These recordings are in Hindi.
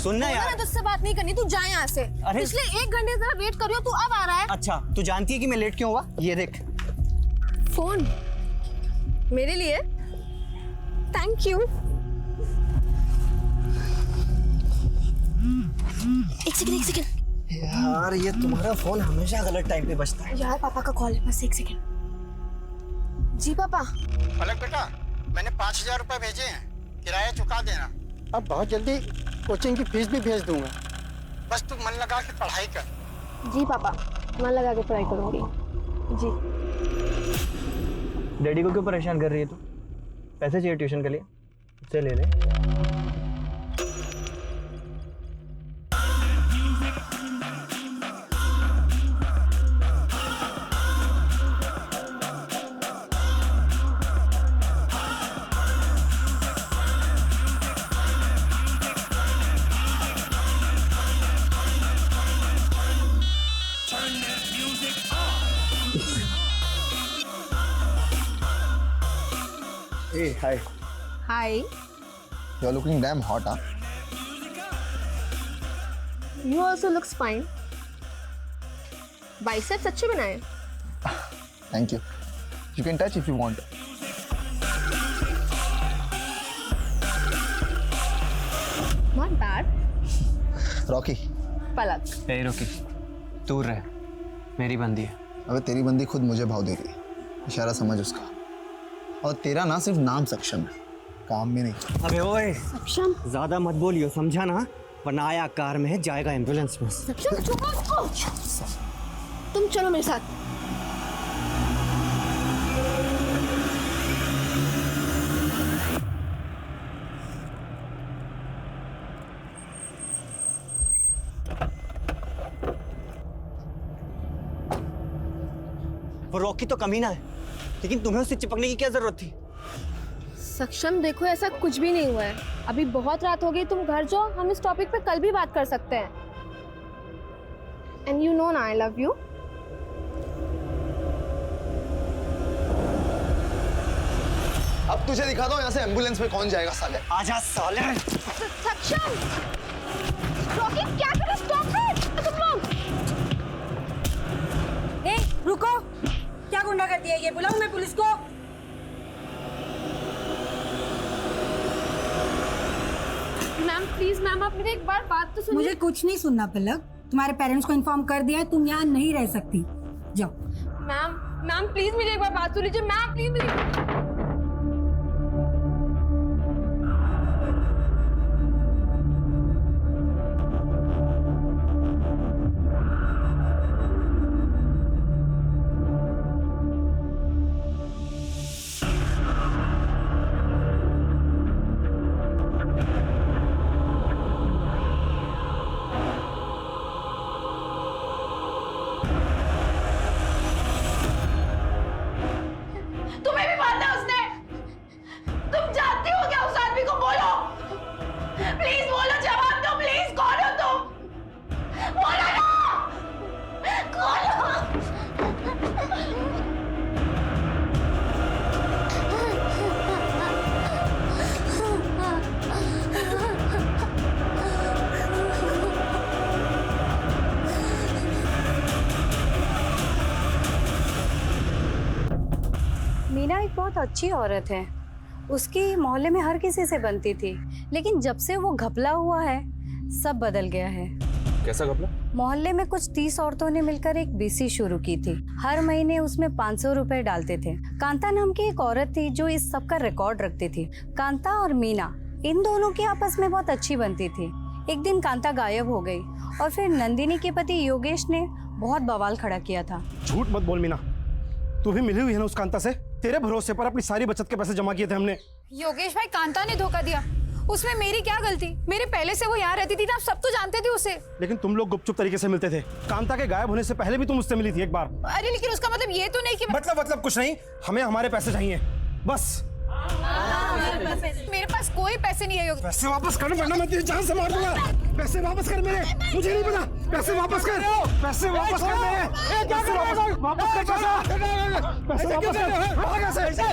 सुनना यार, मैंने तुझसे बात नहीं करनी, तू जा यहाँ से। अरे पिछले 1 घंटे से वेट कर रही हो, तू अब आ रहा है। अच्छा, तू जानती है कि मैं लेट क्यों हुआ? ये देख फोन मेरे लिए, थैंक यू। एक सेकंड यार, ये तुम्हारा फोन हमेशा गलत टाइम पे बजता है। यार, पापा का कॉल है, बस 1 सेकंड। जी पापा। पलक बेटा, मैंने 5,000 रुपए भेजे हैं, किराया चुका देना। अब बहुत जल्दी कोचिंग की फीस भी भेज दूंगा, बस तू मन लगा के पढ़ाई कर। जी पापा, मन लगा के पढ़ाई करूंगी। जी। डैडी को क्यों परेशान कर रही है तू? पैसे चाहिए ट्यूशन के लिए, उससे ले ले। Hey, hi. Hi. You're looking damn hot, huh? You also looks fine. Biceps अच्छे बनाए। Thank you. You can touch if you want. Not bad. Rocky. पलक। ए रुकी, दूर रह, मेरी बंदी है। अबे तेरी बंदी खुद मुझे भाव दे रही है, इशारा समझ उसका। और तेरा ना सिर्फ नाम सक्षम है, काम में नहीं। अबे ओए, सक्षम। ज्यादा मत बोलियो, समझा ना? वरना आया कार में है, जाएगा एम्बुलेंस में। सक्षम, छुपो उसको। तुम चलो मेरे साथ। वो रॉकी तो कमीना है, लेकिन तुम्हें उससे चिपकने की क्या जरूरत थी? सक्षम देखो, ऐसा कुछ भी नहीं हुआ है। अभी बहुत रात हो गई, तुम घर जाओ, हम इस टॉपिक पे कल भी बात कर सकते हैं। एंड यू नो ना, आई लव यू। अब तुझे दिखाता हूँ यहाँ से एम्बुलेंस में कौन जाएगा साले। आजा साले। सक्षम, रॉकी क्या कर रहे हो? स्टॉप इट तुम लोग। ए, रुको, क्या गुंडागर्दी है ये? बुलाऊं मैं पुलिस को? मैम प्लीज, मैम आप मेरी एक बार बात तो सुनिए। मुझे कुछ नहीं सुनना पलक, तुम्हारे पेरेंट्स को इन्फॉर्म कर दिया है, तुम यहाँ नहीं रह सकती, जाओ। मैम प्लीज मेरी एक बार बात सुन लीजिए। मैम प्लीज मेरी। तुम्हें भी मारना उसने? तुम जानती हो क्या उस आदमी को? बोलो प्लीज, बोलो, जवाब दो प्लीज। कौन हो तुम? बोलो ना, कौन हो? मीना एक बहुत अच्छी औरत है, उसकी मोहल्ले में हर किसी से बनती थी, लेकिन जब से वो घपला हुआ है सब बदल गया है। कैसा घपला? मोहल्ले में कुछ 30 औरतों ने मिलकर एक बीसी शुरू की थी। हर महीने उसमें 500 रुपए डालते थे। कांता नाम की एक औरत थी जो इस सब का रिकॉर्ड रखती थी। कांता और मीना इन दोनों की आपस में बहुत अच्छी बनती थी। एक दिन कांता गायब हो गई और फिर नंदिनी के पति योगेश ने बहुत बवाल खड़ा किया था। झूठ मत बोल मीना, तू भी मिली हुई है ना उस कांता से? तेरे भरोसे पर अपनी सारी बचत के पैसे जमा किए थे हमने। योगेश भाई, कांता ने धोखा दिया, उसमें मेरी क्या गलती? मेरे पहले से वो यहाँ रहती थी ना, आप सब तो जानते थे उसे। लेकिन तुम लोग गुपचुप तरीके से मिलते थे। कांता के गायब होने से पहले भी तुम उससे मिली थी एक बार। अरे लेकिन उसका मतलब ये तो नहीं कि मतलब कुछ नहीं, हमें हमारे पैसे चाहिए बस। मेरे पास कोई पैसे नहीं है योगेश। पैसे वापस करने वरना मैं तेरी जान से मार दूंगा। पैसे वापस कर मेरे, मुझे नहीं पता, पैसे वापस कर, पैसे वापस कर मेरे, पैसे वापस कर, पैसे वापस कर,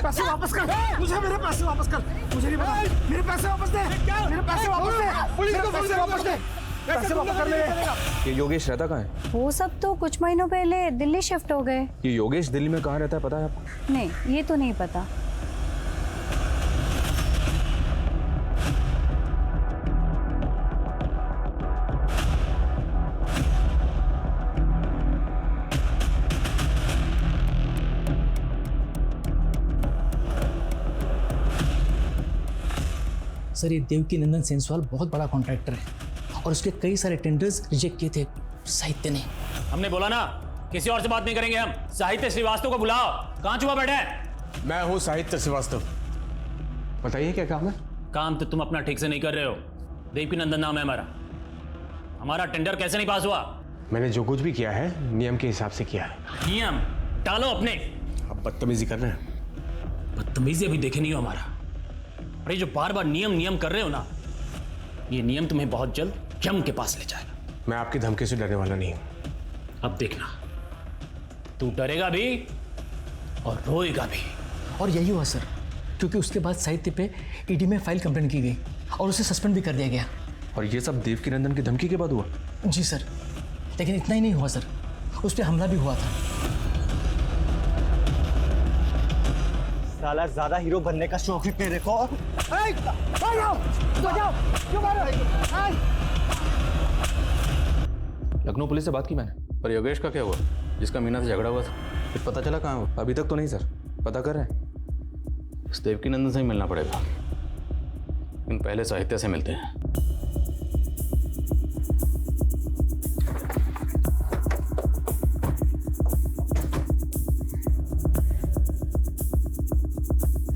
पैसे वापस कर, मुझे मेरे पैसे वापस कर, मुझे नहीं पता, मेरे पैसे वापस दे, मेरे पैसे वापस दे, पुलिस को पैसे वापस दे, पैसे वापस कर मेरे। ये योगेश रहता कहाँ है? वो सब तो कुछ महीनों पहले दिल्ली शिफ्ट हो गए। ये योगेश दिल्ली में कहाँ रहता है पता है आपको? नहीं, ये तो नहीं पता। सर ये देवकी नंदन सेंसवाल बहुत बड़ा कॉन्ट्रैक्टर है और उसके कई सारे टेंडर्स रिजेक्ट किए थे साहित्य ने। हमने बोला ना किसी और से बात नहीं करेंगे हम। साहित्य श्रीवास्तव को बुलाओ। कहाँ छुपा बैठे हैं? मैं हूँ साहित्य श्रीवास्तव। बताइए क्या काम है? काम तो तुम अपना ठीक से नहीं कर रहे हो। देवकी नंदन नाम है हमारा। हमारा टेंडर कैसे नहीं पास हुआ? मैंने जो कुछ भी किया है नियम के हिसाब से किया है। नियम टालो अपने। अब बदतमीजी कर रहे हैं। बदतमीजी अभी देखे नहीं हो हमारा। अरे जो बार बार नियम नियम कर रहे हो ना, ये नियम तुम्हें बहुत जल्द यम के पास ले जाएगा। मैं आपकी धमकी से डरने वाला नहीं हूँ। अब देखना, तू डरेगा भी और रोएगा भी। और यही हुआ सर, क्योंकि उसके बाद साहित्य पे ईडी में फाइल कंप्लेंट की गई और उसे सस्पेंड भी कर दिया गया। और ये सब देवकी नंदन की धमकी के बाद हुआ? जी सर, लेकिन इतना ही नहीं हुआ सर, उस पर हमला भी हुआ था। साला ज्यादा हीरो बनने का शौक ही तेरे को। लखनऊ पुलिस से बात की मैंने, पर योगेश का क्या हुआ जिसका मीना से झगड़ा हुआ था? फिर पता चला कहाँ हुआ? अभी तक तो नहीं सर, पता कर रहे हैं। इस देवकी नंदन से ही मिलना पड़ेगा, लेकिन पहले साहित्य से मिलते हैं।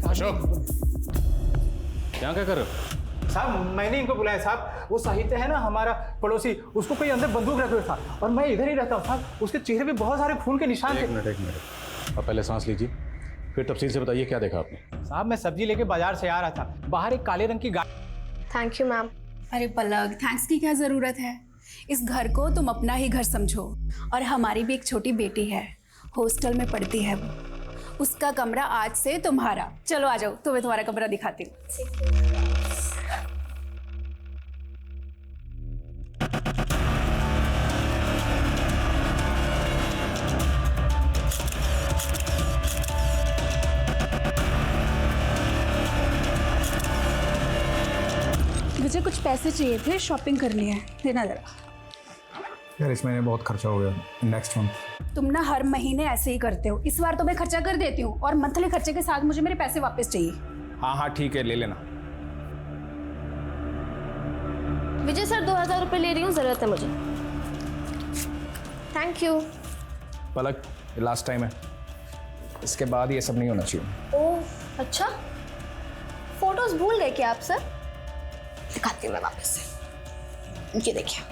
अशोक, क्या कर रहे हो? साहब मैंने इनको बुलाया साहब, वो साहित्य है ना हमारा पड़ोसी, उसको कोई अंदर बंदूक रखे हुए था और मैं इधर ही रहता हूँ साहब। उसके चेहरे पे बहुत सारे खून के निशान थे। एक मिनट, अब पहले सांस लीजिए, फिर तफसील से बताइए क्या देखा आपने। साहब मैं सब्जी लेके बाजार से आ रहा था, बाहर एक काले रंग की गाड़ी। Thank you ma'am. अरे पलक, थैंक्स की क्या जरूरत है? इस घर को तुम अपना ही घर समझो। और हमारी भी एक छोटी बेटी है, हॉस्टल में पढ़ती है वो। उसका कमरा आज से तुम्हारा। चलो आ जाओ, तुम्हें तुम्हारा कमरा दिखाती हूँ। मुझे कुछ पैसे चाहिए थे, शॉपिंग करनी है, देना जरा। यार इस महीने बहुत खर्चा हो गया, नेक्स्ट मंथ। तुम ना हर महीने ऐसे ही करते हो। इस बार तो मैं खर्चा कर देती हूँ और मंथली खर्चे के साथ मुझे मेरे पैसे वापस चाहिए। हाँ ठीक है, ले लेना। विजय सर 2000 रुपये ले रही हूँ, जरूरत है मुझे। Thank you. Palak last time है, इसके बाद ये सब नहीं होना चाहिए। ओह अच्छा, फोटोज भूल गए क्या आप सर? दिखाती हूँ मैं वापस से। ये देखिए,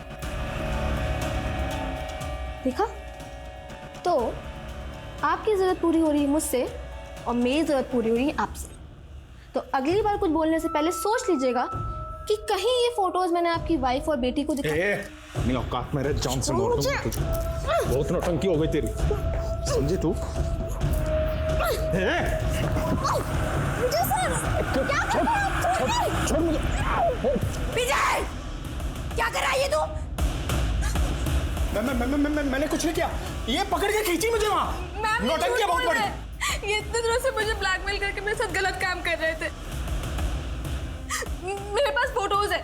देखा? तो आपकी ज़रूरत पूरी हो रही है मुझसे और मेरी ज़रूरत पूरी हो रही है आपसे। तो अगली बार कुछ बोलने से पहले सोच लीजिएगा कि कहीं ये फोटोज मैंने आपकी वाइफ और बेटी को नहीं औकात मेरे जान से मार दूंगा तुझे। बहुत नौटंकी हो गई तेरी, समझी तू? विजय, क्या कर रहा है ये तू? मैंने कुछ नहीं किया, ये पकड़ के खींची मुझे वहाँ। नौटंकी बहुत बड़ी। ये इतने दिनों से मुझे ब्लैकमेल करके मेरे साथ गलत काम कर रहे थे। मेरे पास फोटोज है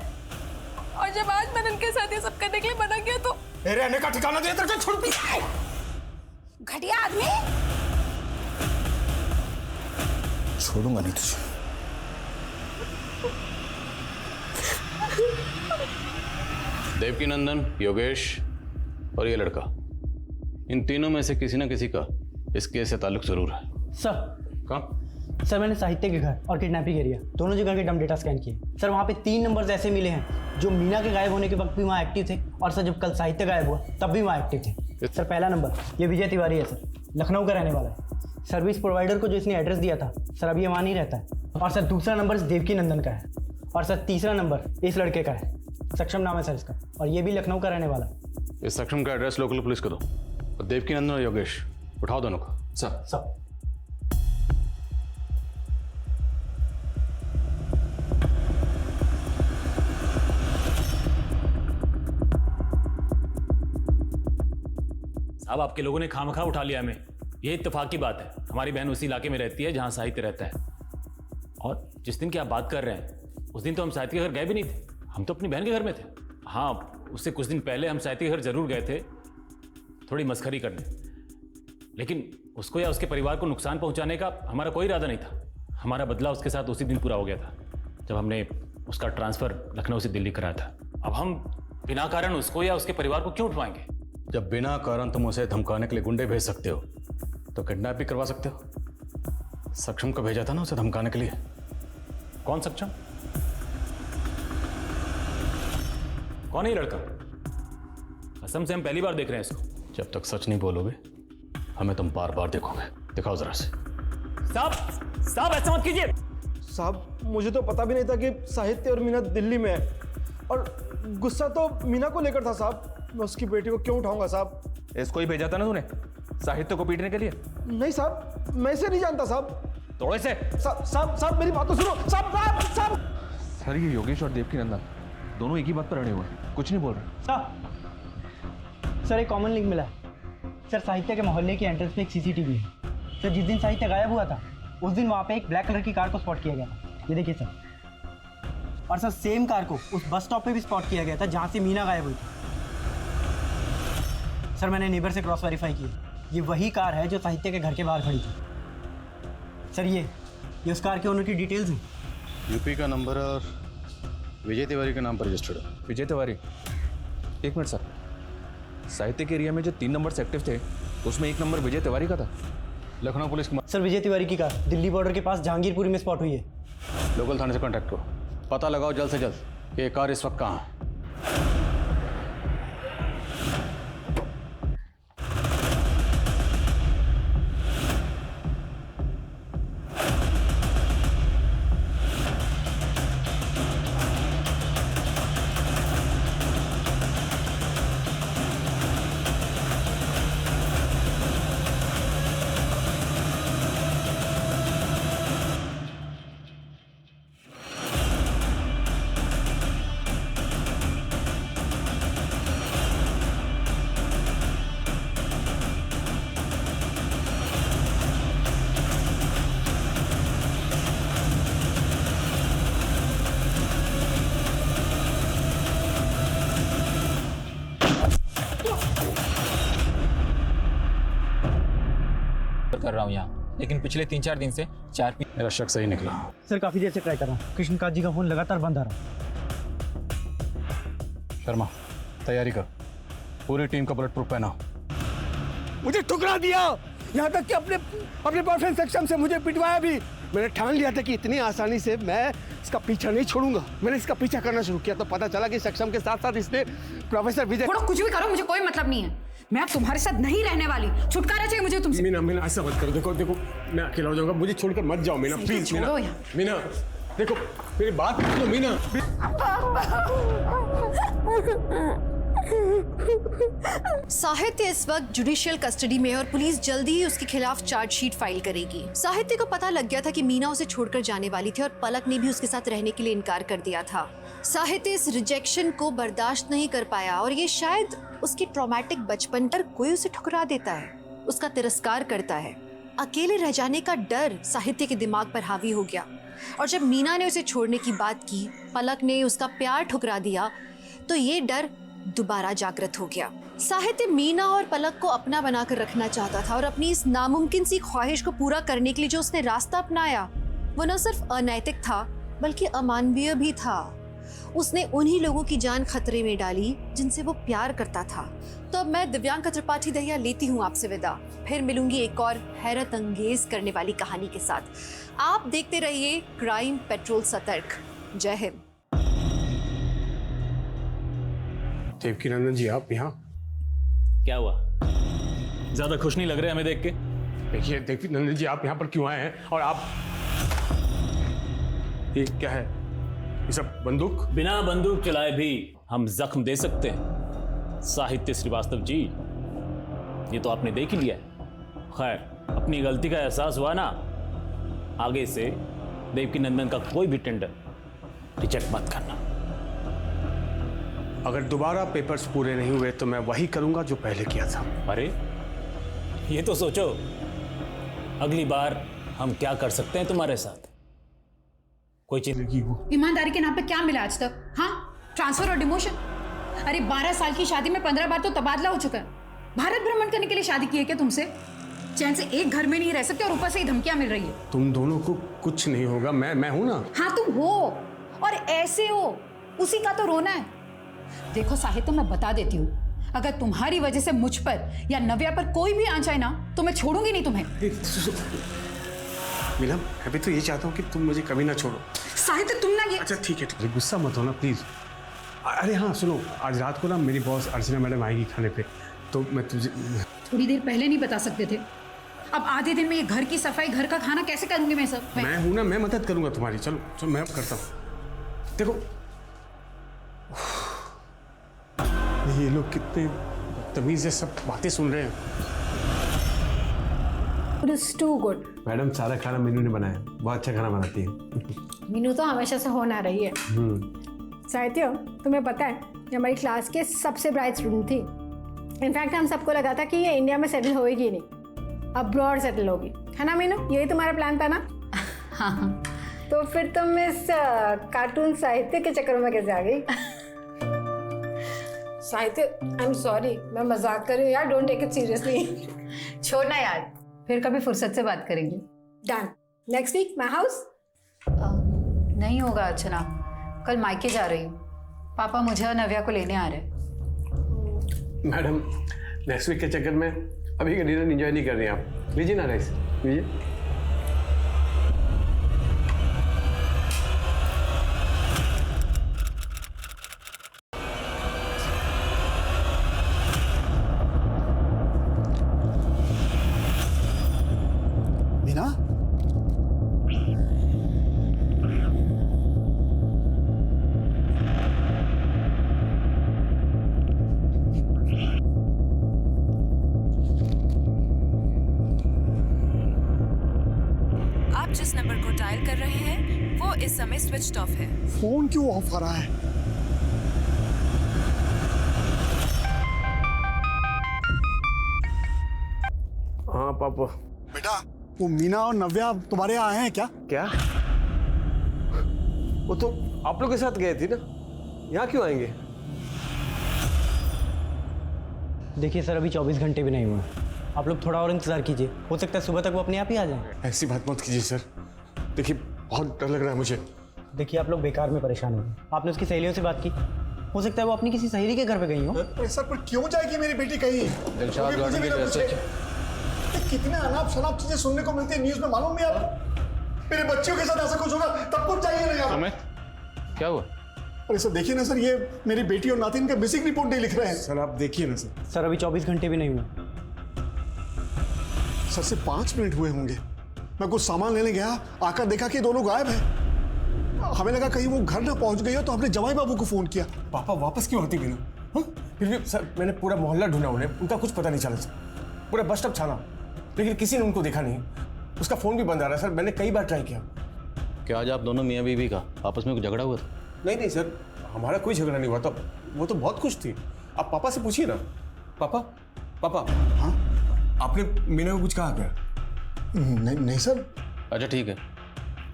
और जब आज मैंने उनके साथ ये सब करने के लिए मना किया तो रहने का ठिकाना दे, तेरे को छोड़ दी। घटिया आदमी। छोड़ूंगा नहीं तुझे। देवकी नंदन, योगेश और ये लड़का, इन तीनों में से किसी ना किसी का इस केस से ताल्लुक जरूर है। सर कहाँ? सर मैंने साहित्य के घर और किडनैपिंग एरिया दोनों जगह के डम डेटा स्कैन किए सर। वहाँ पे 3 नंबर्स ऐसे मिले हैं जो मीना के गायब होने के वक्त भी वहाँ एक्टिव थे, और सर जब कल साहित्य गायब हुआ तब भी वहाँ एक्टिव थे। सर पहला नंबर ये विजय तिवारी है सर, लखनऊ का रहने वाला है। सर्विस प्रोवाइडर को जो इसने एड्रेस दिया था सर अभी वहाँ नहीं रहता है। और सर दूसरा नंबर देवकी नंदन का है, और सर तीसरा नंबर इस लड़के का है सक्षम नाम है सर इसका, और ये भी लखनऊ का रहने वाला है। इस सक्षम का एड्रेस लोकल पुलिस को दो, और देवकी नंदन और योगेश उठाओ दोनों को। सर साहब आपके लोगों ने खामखा उठा लिया हमें, ये इत्तेफाक की बात है। हमारी बहन उसी इलाके में रहती है जहाँ साहित्य रहता है, और जिस दिन की आप बात कर रहे हैं उस दिन तो हम साहित्य के घर गए भी नहीं थे, हम तो अपनी बहन के घर में थे। हाँ, उससे कुछ दिन पहले हम साहित्य के घर जरूर गए थे थोड़ी मस्खरी करने, लेकिन उसको या उसके परिवार को नुकसान पहुंचाने का हमारा कोई इरादा नहीं था। हमारा बदला उसके साथ उसी दिन पूरा हो गया था जब हमने उसका ट्रांसफ़र लखनऊ से दिल्ली कराया था। अब हम बिना कारण उसको या उसके परिवार को क्यों उठवाएंगे? जब बिना कारण तुम उसे धमकाने के लिए गुंडे भेज सकते हो तो किडनैप भी करवा सकते हो। सक्षम को भेजा था ना उसे धमकाने के लिए। कौन सक्षम? कौन है ये लड़का? कसम से हम पहली बार देख रहे हैं इसको। जब तक सच नहीं बोलोगे हमें तुम बार बार देखोगे। दिखाओ जरा से। साहब ऐसा मत कीजिए। साहब मुझे तो पता भी नहीं था कि साहित्य और मीना दिल्ली में है, और गुस्सा तो मीना को लेकर था साहब। मैं उसकी बेटी को क्यों उठाऊंगा साहब? इसको ही भेजा था ना तूने साहित्य को पीटने के लिए? नहीं साहब, मैं इसे नहीं जानता साहब। तोड़ो इसे। साहब मेरी बात तो सुनो। साहब सर ये योगेश और देवकी नंदन दोनों एक ही बात पर अड़े हुए हैं, कुछ नहीं बोल रहे। सर एक कॉमन लिंक मिला है सर। साहित्य के मोहल्ले की एंट्रेंस पे एक सीसीटीवी है सर। जिस दिन साहित्य गायब हुआ था उस दिन वहाँ पे एक ब्लैक कलर की कार को स्पॉट किया गया था। ये देखिए सर। और सर सेम कार को उस बस स्टॉप पे भी स्पॉट किया गया था जहाँ से मीना गायब हुई थी। सर मैंने नेबर से क्रॉस वेरीफाई किया, ये वही कार है जो साहित्य के घर के बाहर खड़ी थी। सर ये उस कार के ओनर की डिटेल्स हैं। यूपी का नंबर और विजय तिवारी के नाम पर रजिस्टर्ड है। विजय तिवारी? एक मिनट सर, साहित्य के एरिया में जो 3 नंबर एक्टिव थे उसमें 1 नंबर विजय तिवारी का था। लखनऊ पुलिस की सर विजय तिवारी की कार दिल्ली बॉर्डर के पास जहांगीरपुरी में स्पॉट हुई है। लोकल थाने से कांटेक्ट करो, पता लगाओ जल्द से जल्द कि ये कार इस वक्त कहाँ है। कर रहा हूँ यहाँ, लेकिन पिछले 3-4 दिन से मेरा शक सही निकला। सर काफ़ी देर से ट्राई कर रहा हूँ, कृष्णकांत जी का फ़ोन लगातार बंद आ रहा है। शर्मा तैयारी कर, पूरी टीम का बुलेट प्रूफ पहना। मुझे ठुकरा दिया, यहाँ तक कि अपने बॉयफ्रेंड सक्षम से मुझे पिटवाया भी। मैंने ठान लिया था कि इतनी आसानी से मैं इसका पीछा नहीं छोड़ूंगा। मैंने इसका पीछा करना शुरू किया तो पता चला कि सक्षम के साथ साथ इसने प्रोफेसर विजय। छोड़ो, कुछ भी करो, मुझे कोई मतलब नहीं है। मैं अब तुम्हारे साथ नहीं रहने वाली। छुटकारा चाहिए मुझे तुमसे। मीना ऐसा मत करो। देखो मैं अकेला हो जाऊंगा, मुझे छोड़कर मत जाओ मीना, प्लीज। मीना देखो मेरी बात सुनो मीना। साहित्य इस वक्त जुडिशियल कस्टडी में और पुलिस जल्दी ही उसके खिलाफ चार्जशीट फाइल करेगी। साहित्य को पता लग गया था कि मीना उसे छोड़कर जाने वाली थी और पलक ने भी उसके साथ रहने के लिए इनकार कर दिया था। साहित्य इस रिजेक्शन को बर्दाश्त नहीं कर पाया और ये शायद उसकी ट्रॉमेटिक बचपन पर कोई उसे ठुकरा देता है, उसका तिरस्कार करता है। अकेले रह जाने का डर साहित्य के दिमाग पर हावी हो गया और जब मीना ने उसे छोड़ने की बात की, पलक ने उसका प्यार ठुकरा दिया, तो ये डर दोबारा जागृत हो गया। साहित्य मीना और पलक को अपना बनाकर रखना चाहता था और अपनी इस नामुमकिन सी ख्वाहिश को पूरा करने के लिए जो उसने रास्ता अपनाया वो न सिर्फ अनैतिक था बल्कि अमानवीय भी था। उसने उन्हीं लोगों की जान खतरे में डाली जिनसे वो प्यार करता था। तो अब मैं दिव्यांका त्रिपाठी दहिया लेती हूँ आपसे विदा। फिर मिलूंगी एक और हैरत अंगेज करने वाली कहानी के साथ। आप देखते रहिए क्राइम पेट्रोल सतर्क। जय हिंद। देवकी नंदन जी आप यहाँ? क्या हुआ, ज्यादा खुश नहीं लग रहे हमें देख के? देखिए देवकी नंदन जी आप यहाँ पर क्यों आए हैं और आप ये क्या है? ये सब बंदूक? बिना बंदूक चलाए भी हम जख्म दे सकते हैं। साहित्य श्रीवास्तव जी, ये तो आपने देख ही लिया है। खैर, अपनी गलती का एहसास हुआ ना, आगे से देवकी नंदन का कोई भी टेंडर रिजेक्ट मत करना। अगर दोबारा पेपर्स पूरे नहीं हुए तो मैं वही करूंगा जो पहले किया था। अरे ये तो सोचो, अगली बार हम क्या कर सकते हैं तुम्हारे साथ। कोई चीज ईमानदारी के नाम पे क्या मिला आज तक? हाँ, ट्रांसफर और डिमोशन। अरे 12 साल की शादी में 15 बार तो तबादला हो चुका है। भारत भ्रमण करने के लिए शादी की है क्या तुमसे? चैन से एक घर में नहीं रह सकते और ऊपर से ही धमकियां मिल रही है। तुम दोनों को कुछ नहीं होगा, मैं हूं ना। हाँ तुम हो, और ऐसे हो, उसी का तो रोना है। देखो साहित्य, मैं बता देती हूँ, अगर तुम्हारी वजह से मुझ पर या नव्या पर कोई भी आंच आए ना, तो मैं छोड़ूंगी नहीं तुम्हें। मीना, मैं भी तो ये चाहता हूँ कि तुम मुझे कभी ना छोड़ो। साहित्य तुम ना ये। अच्छा ठीक है, गुस्सा मत होना प्लीज। अरे हाँ सुनो, आज रात को ना मेरी बॉस अर्चना मैडम आएगी खाने पे, तो मैं तुझे थोड़ी देर पहले नहीं बता सकते थे? अब आधे दिन में ये घर की सफाई, घर का खाना कैसे करूंगी मैं सब? मैं हूं ना, मैं मदद करूंगा तुम्हारी। चलो चलो मैं करता हूँ। देखो ये लोग कितने तमीज से सब बातें सुन रहे हैं। It is too good. Madam सारा खाना मीनू ने बनाया, बहुत अच्छा खाना बनाती है। मीनू तो हमेशा से होना रही है। साहित्य, तुम्हें पता है ये हमारी क्लास के सबसे ब्राइट स्टूडेंट थी। इनफैक्ट हम सबको लगा था कि ये इंडिया में सेटल होएगी नहीं, अब्रॉड सेटल होगी, है ना मीनू? यही तुम्हारा प्लान था ना? हाँ। तो फिर तुम इस कार्टून साहित्य के चक्कर में कैसे आ गई? साहित्य, आई एम सॉरी, मैं मजाक कर रही हूँ यार, डोंट टेक इट सीरियसली। छोड़ना यार, फिर कभी फुर्सत से बात करेंगे। Done. Next week my house? नहीं होगा अर्चना, कल मायके जा रही हूँ। पापा मुझे और नव्या को लेने आ रहे हैं। मैडम, नेक्स्ट वीक के चक्कर में अभी का डिनर एंजॉय नहीं कर रही आप। लीजिए ना राइस, लीजिए। मीना, आप जिस नंबर को डायल कर रहे हैं वो इस समय स्विच्ड ऑफ है। फोन क्यों ऑफ आ रहा है? हाँ पापा। बेटा, वो मीना और नव्या तुम्हारे यहाँ आए हैं क्या? क्या? वो तो आप लोग के साथ गए थे ना, यहाँ क्यों आएंगे? देखिए सर, अभी 24 घंटे भी नहीं हुए, आप लोग थोड़ा और इंतजार कीजिए, हो सकता है सुबह तक वो अपने आप ही आ जाए। ऐसी बात मत कीजिए सर, देखिए बहुत डर लग रहा है मुझे। देखिए आप लोग बेकार में परेशान हो गए, आपने उसकी सहेलियों से बात की, हो सकता है वो अपनी किसी सहेली के घर पे गई हो। सर पर क्यों जाएगी मेरी बेटी कहीं? कितने अनाप शनाप चीजें सुनने को मिलती है न्यूज में, मालूम नहीं आप? मेरे बच्चों के साथ ऐसा कुछ होगा तब कुछ चाहिए नहीं। क्या हुआ? अरे सर देखिए ना सर, ये मेरी बेटी और नातिन का मिसिंग रिपोर्ट नहीं लिख रहे हैं। सर आप देखिए ना सर। सर अभी 24 घंटे भी नहीं हुए। सर से 5 मिनट हुए होंगे, मैं कुछ सामान लेने गया, आकर देखा कि दोनों गायब हैं। हमें लगा कहीं वो घर ना पहुंच गई हो, तो हमने जवाई बाबू को फोन किया। पापा वापस क्यों आती बिना? हाँ? फिर भी सर मैंने पूरा मोहल्ला ढूंढा उन्हें, उनका कुछ पता नहीं चला सर। पूरा बस स्टॉप छाना, लेकिन किसी ने उनको देखा नहीं। उसका फोन भी बंद आ रहा है सर, मैंने कई बार ट्राई किया। क्या आज आप दोनों मियाँ बीवी का आपस में कुछ झगड़ा हुआ था? नहीं सर, हमारा कोई झगड़ा नहीं हुआ था, वो तो बहुत खुश थी। आप पापा से पूछिए ना। पापा। हाँ? आपने मीना को कुछ कहा क्या? नहीं सर। अच्छा ठीक है,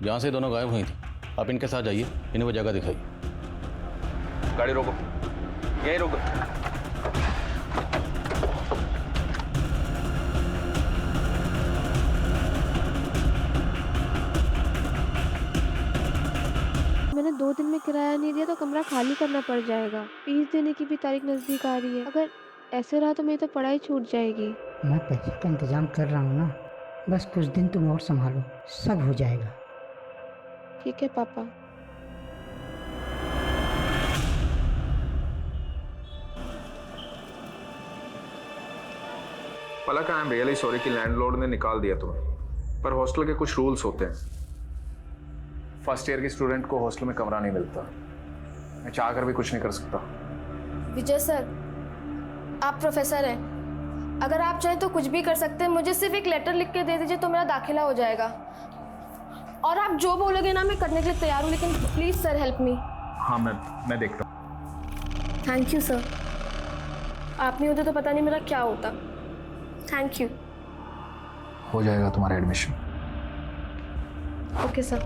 जहाँ से दोनों गायब हुई थी आप इनके साथ जाइए, इन्हें वो जगह दिखाइए। गाड़ी रोको, यहीं रोको। मैंने 2 दिन में किराया नहीं दिया तो कमरा खाली करना पड़ जाएगा। फीस देने की भी तारीख नज़दीक आ रही है। अगर ऐसे रहा तो मेरी तो पढ़ाई छूट जाएगी। मैं पैसे का इंतजाम कर रहा हूँ ना, बस कुछ दिन तुम और संभालो, सब हो जाएगा। ठीक है पापा। पलक, आई एम रियली सॉरी कि लैंडलॉर्ड ने निकाल दिया तुम्हें, पर हॉस्टल के कुछ रूल्स होते हैं। फर्स्ट ईयर के स्टूडेंट को हॉस्टल में कमरा नहीं मिलता। मैं चाह कर भी कुछ नहीं कर सकता। विजय सर, आप प्रोफेसर हैं, अगर आप चाहें तो कुछ भी कर सकते हैं। मुझे सिर्फ एक लेटर लिख के दे दीजिए तो मेरा दाखिला हो जाएगा। और आप जो बोलोगे ना मैं करने के लिए तैयार हूँ, लेकिन प्लीज़ सर हेल्प मी। हाँ मैं देखता हूँ। थैंक यू सर, आप नहीं होते तो पता नहीं मेरा क्या होता। Thank you. हो जाएगा तुम्हारा एडमिशन। Okay sir.